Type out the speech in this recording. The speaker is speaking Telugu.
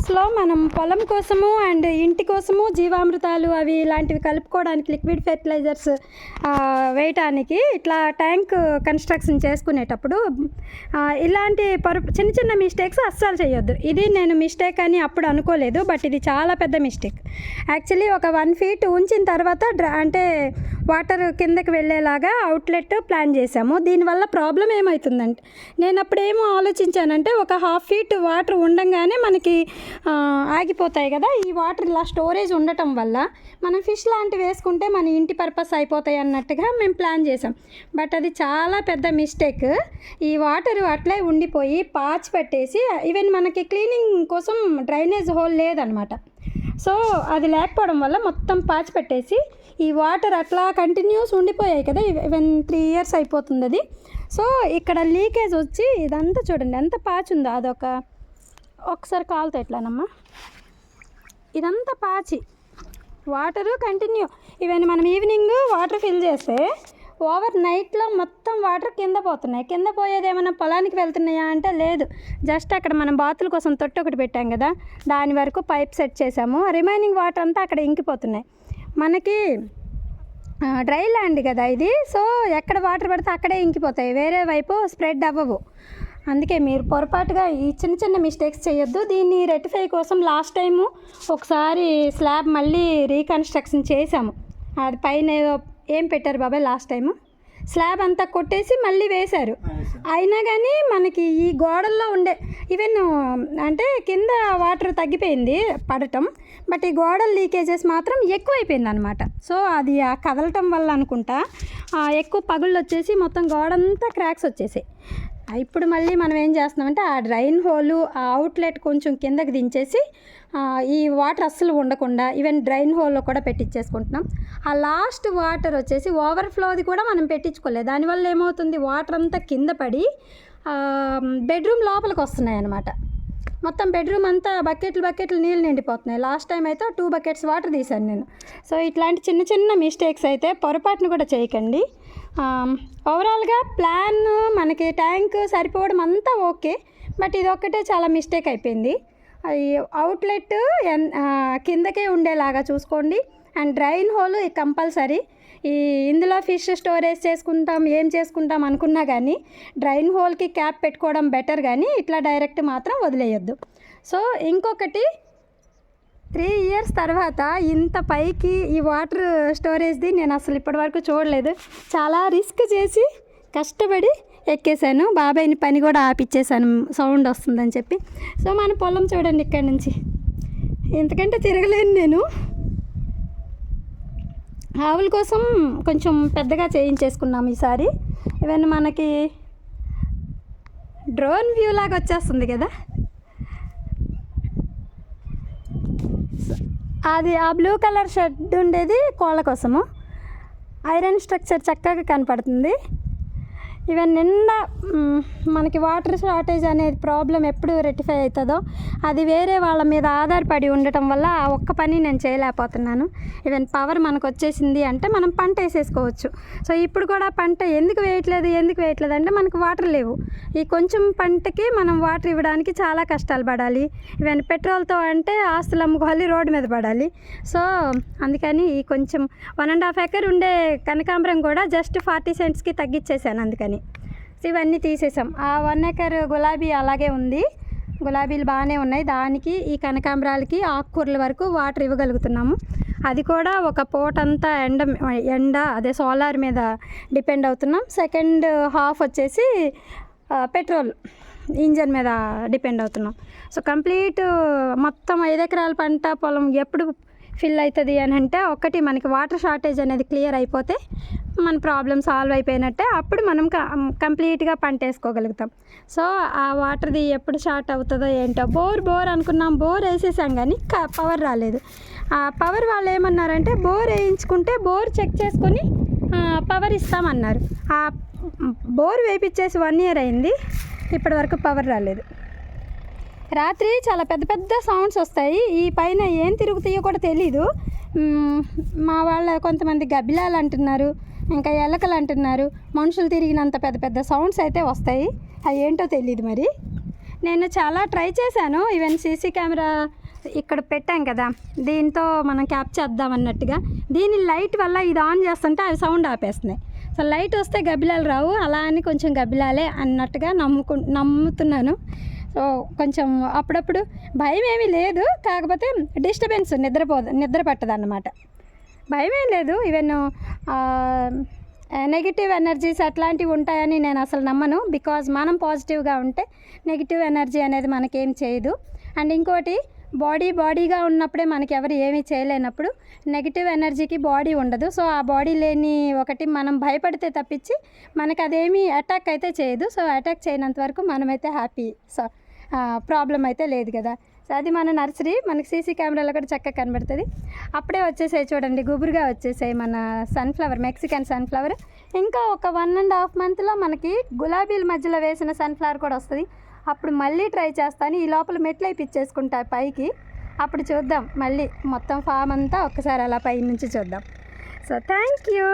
ప్రాసెస్లో మనం పొలం కోసము అండ్ ఇంటి కోసము జీవామృతాలు అవి ఇలాంటివి కలుపుకోవడానికి లిక్విడ్ ఫెర్టిలైజర్స్ వేయటానికి ఇట్లా ట్యాంక్ కన్స్ట్రక్షన్ చేసుకునేటప్పుడు ఇలాంటి చిన్న చిన్న మిస్టేక్స్ అస్సలు చేయొద్దు. ఇది నేను మిస్టేక్ అని అప్పుడు అనుకోలేదు, బట్ ఇది చాలా పెద్ద మిస్టేక్. యాక్చువల్లీ ఒక 1 feet ఉంచిన తర్వాత అంటే వాటర్ కిందకి వెళ్ళేలాగా అవుట్లెట్ ప్లాన్ చేశాము. దీనివల్ల ప్రాబ్లం ఏమవుతుందంటే, నేను అప్పుడేమో ఆలోచించానంటే ఒక 1/2 feet వాటర్ ఉండంగానే మనకి ఆగిపోతాయి కదా, ఈ వాటర్ ఇలా స్టోరేజ్ ఉండటం వల్ల మనం ఫిష్ లాంటివి వేసుకుంటే మన ఇంటి పర్పస్ అయిపోతాయి అన్నట్టుగా మేము ప్లాన్ చేసాం. బట్ అది చాలా పెద్ద మిస్టేక్. ఈ వాటర్ అట్లే ఉండిపోయి పాచి పెట్టేసి, ఈవెన్ మనకి క్లీనింగ్ కోసం డ్రైనేజ్ హోల్ లేదనమాట. సో అది లేకపోవడం వల్ల మొత్తం పాచి పెట్టేసి ఈ వాటర్ అట్లా కంటిన్యూస్ ఉండిపోయాయి కదా, ఈవెన్ 3 years అయిపోతుంది అది. సో ఇక్కడ లీకేజ్ వచ్చి ఇదంతా చూడండి ఎంత పాచి ఉందో. ఒకసారి కాలుతో ఎట్లానమ్మా, ఇదంతా పాచి వాటరు కంటిన్యూ. ఈవెన్ మనం ఈవినింగ్ వాటర్ ఫిల్ చేస్తే ఓవర్ నైట్లో మొత్తం వాటర్ కింద పోతున్నాయి. కింద పోయేది ఏమైనా పొలానికి వెళ్తున్నాయా అంటే లేదు, జస్ట్ అక్కడ మనం బాతుల కోసం తొట్టి ఒకటి పెట్టాం కదా, దాని వరకు పైప్ సెట్ చేసాము. రిమైనింగ్ వాటర్ అంతా అక్కడ ఇంకిపోతున్నాయి. మనకి డ్రై ల్యాండ్ కదా ఇది, సో ఎక్కడ వాటర్ పడితే అక్కడే ఇంకిపోతాయి, వేరే వైపు స్ప్రెడ్ అవ్వవు. అందుకే మీరు పొరపాటుగా ఈ చిన్న చిన్న మిస్టేక్స్ చేయొద్దు. దీన్ని రెక్టిఫై కోసం లాస్ట్ టైము ఒకసారి స్లాబ్ మళ్ళీ రీకన్స్ట్రక్షన్ చేసాము. అది పైన ఏం పెట్టారు బాబాయ్, లాస్ట్ టైము స్లాబ్ అంతా కొట్టేసి మళ్ళీ వేశారు. అయినా కానీ మనకి ఈ గోడల్లో ఉండే ఈవెన్ అంటే కింద వాటర్ తగ్గిపోయింది పడటం, బట్ ఈ గోడల లీకేజెస్ మాత్రం ఎక్కువైపోయింది అనమాట. సో అది ఆ కదలటం వల్ల అనుకుంటా ఎక్కువ పగుళ్ళు వచ్చేసి మొత్తం గోడంతా క్రాక్స్ వచ్చేసాయి. ఇప్పుడు మళ్ళీ మనం ఏం చేస్తున్నామంటే ఆ డ్రైన్ హోలు ఆ అవుట్లెట్ కొంచెం కిందకి దించేసి ఈ వాటర్ అస్సలు ఉండకుండా ఈవెన్ డ్రైన్ హోల్లో కూడా పెట్టించేసుకుంటున్నాం. ఆ లాస్ట్ వాటర్ వచ్చేసి ఓవర్ఫ్లోది కూడా మనం పెట్టించుకోలేదు. దానివల్ల ఏమవుతుంది, వాటర్ అంతా కింద పడి బెడ్రూమ్ లోపలికి వస్తున్నాయి అన్నమాట. మొత్తం బెడ్రూమ్ అంతా బకెట్లు నీళ్ళు నిండిపోతున్నాయి. లాస్ట్ టైం అయితే 2 buckets వాటర్ తీశాను నేను. సో ఇట్లాంటి చిన్న చిన్న మిస్టేక్స్ అయితే పొరపాటును కూడా చేయకండి. ఓవరాల్గా ప్లాన్ మనకి ట్యాంక్ సరిపోవడం అంతా ఓకే, బట్ ఇది ఒక్కటే చాలా మిస్టేక్ అయిపోయింది. ఈ అవుట్లెట్ కిందకే ఉండేలాగా చూసుకోండి. And drain whole compulsory. ఇందులో ఫిష్ స్టోరేజ్ ఏం చేసుకుంటాం అనుకున్నా కానీ డ్రైన్ హోల్కి క్యాప్ పెట్టుకోవడం బెటర్, కానీ ఇట్లా డైరెక్ట్ మాత్రం వదిలేయొద్దు. సో ఇంకొకటి, 3 years తర్వాత ఇంత పైకి ఈ వాటర్ స్టోరేజ్ది నేను అసలు ఇప్పటివరకు చూడలేదు. చాలా రిస్క్ చేసి కష్టపడి ఎక్కేసాను. బాబాయ్ని పని కూడా ఆపిచ్చేసాను సౌండ్ వస్తుందని చెప్పి. సో మన పొలం చూడండి ఇక్కడి నుంచి, ఎందుకంటే తిరగలేను నేను. ఆవుల కోసం కొంచెం పెద్దగా చేయించేసుకున్నాము ఈసారి. ఈవెన్ మనకి డ్రోన్ వ్యూ లాగా వచ్చేస్తుంది కదా, అది ఆ బ్లూ కలర్ షెడ్ ఉండేది కోళ్ళ కోసము. ఐరన్ స్ట్రక్చర్ చక్కగా కనపడుతుంది. ఈవెన్ నిన్న మనకి వాటర్ షార్టేజ్ అనేది ప్రాబ్లం ఎప్పుడు రెక్టిఫై అవుతుందో అది వేరే వాళ్ళ మీద ఆధారపడి ఉండటం వల్ల ఆ ఒక్క పని నేను చేయలేకపోతున్నాను. ఈవెన్ పవర్ మనకు వచ్చేసింది అంటే మనం పంట వేసేసుకోవచ్చు. సో ఇప్పుడు కూడా పంట ఎందుకు వేయట్లేదు అంటే మనకు వాటర్ లేవు. ఈ కొంచెం పంటకి మనం వాటర్ ఇవ్వడానికి చాలా కష్టాలు పడాలి. ఈవెన్ పెట్రోల్తో అంటే ఆస్తులు అమ్ముకోవాలి, రోడ్డు మీద పడాలి. సో అందుకని ఈ కొంచెం 1.5 acre ఉండే కనకాంబరం కూడా జస్ట్ 40 centsకి తగ్గించేసాను. అందుకని ఇవన్నీ తీసేసాం. ఆ 1 acre గులాబీ అలాగే ఉంది, గులాబీలు బాగానే ఉన్నాయి. దానికి ఈ కనకాంబరాలకి ఆకుకూరల వరకు వాటర్ ఇవ్వగలుగుతున్నాము. అది కూడా ఒక పూటంతా ఎండ అదే సోలార్ మీద డిపెండ్ అవుతున్నాం. సెకండ్ హాఫ్ వచ్చేసి పెట్రోల్ ఇంజన్ మీద డిపెండ్ అవుతున్నాం. సో కంప్లీట్ మొత్తం 5 acres పంట పొలం ఎప్పుడు ఫిల్ అవుతుంది అని అంటే, ఒకటి మనకి వాటర్ షార్టేజ్ అనేది క్లియర్ అయిపోతే మన ప్రాబ్లం సాల్వ్ అయిపోయినట్టే. అప్పుడు మనం కంప్లీట్గా పంట వేసుకోగలుగుతాం. సో ఆ వాటర్ది ఎప్పుడు షార్ట్ అవుతుందో ఏంటో. బోర్ అనుకున్నాం, బోర్ వేసేసాం కానీ పవర్ రాలేదు. ఆ పవర్ వాళ్ళు ఏమన్నారంటే బోర్ వేయించుకుంటే బోర్ చెక్ చేసుకొని పవర్ ఇస్తామన్నారు. ఆ బోర్ వేయించేసి 1 year అయింది, ఇప్పటి వరకు పవర్ రాలేదు. రాత్రి చాలా పెద్ద సౌండ్స్ వస్తాయి. ఈ పైన ఏం తిరుగుతాయో కూడా తెలీదు. మా వాళ్ళ కొంతమంది గబ్బిలాలు అంటున్నారు, ఇంకా ఎలకలు అంటున్నారు. మనుషులు తిరిగినంత పెద్ద సౌండ్స్ అయితే వస్తాయి. అవి ఏంటో తెలియదు మరి. నేను చాలా ట్రై చేశాను. ఈవెన్ సీసీ కెమెరా ఇక్కడ పెట్టాం కదా, దీంతో మనం క్యాప్ చేద్దాం అన్నట్టుగా. దీని లైట్ వల్ల ఇది ఆన్ చేస్తుంటే అవి సౌండ్ ఆపేస్తున్నాయి. సో లైట్ వస్తే గబ్బిలాలు రావు, అలా అని కొంచెం గబ్బిలాలే అన్నట్టుగా నమ్ముతున్నాను. సో కొంచెం అప్పుడప్పుడు భయం ఏమీ లేదు, కాకపోతే డిస్టర్బెన్స్ నిద్ర పట్టదన్నమాట. భయం ఏం లేదు. ఈవెన్ నెగిటివ్ ఎనర్జీస్ అట్లాంటివి ఉంటాయని నేను అసలు నమ్మను. బికాజ్ మనం పాజిటివ్గా ఉంటే నెగిటివ్ ఎనర్జీ అనేది మనకేం చేయదు. అండ్ ఇంకోటి, బాడీగా ఉన్నప్పుడే మనకి ఎవరు ఏమీ చేయలేనప్పుడు నెగిటివ్ ఎనర్జీకి బాడీ ఉండదు. సో ఆ బాడీ లేని ఒకటి మనం భయపడితే తప్పించి మనకు అదేమీ అటాక్ అయితే చేయదు. సో అటాక్ చేయనంత వరకు మనమైతే హ్యాపీ. సో ప్రాబ్లం అయితే లేదు కదా. సో అది మన నర్సరీ. మనకి సీసీ కెమెరాలో కూడా చక్కగా కనబడుతుంది. అప్పుడే వచ్చేసాయి చూడండి, గుబురుగా వచ్చేసాయి మన సన్ఫ్లవర్, మెక్సికన్ సన్ఫ్లవర్. ఇంకా ఒక 1.5 మంత్లో మనకి గులాబీల మధ్యలో వేసిన సన్ఫ్లవర్ కూడా వస్తుంది. అప్పుడు మళ్ళీ ట్రై చేస్తాను. ఈ లోపల మెట్లు వేయించేసుకుంటా పైకి, అప్పుడు చూద్దాం. మళ్ళీ మొత్తం ఫామ్ అంతా ఒక్కసారి అలా పై నుంచి చూద్దాం. So thank you.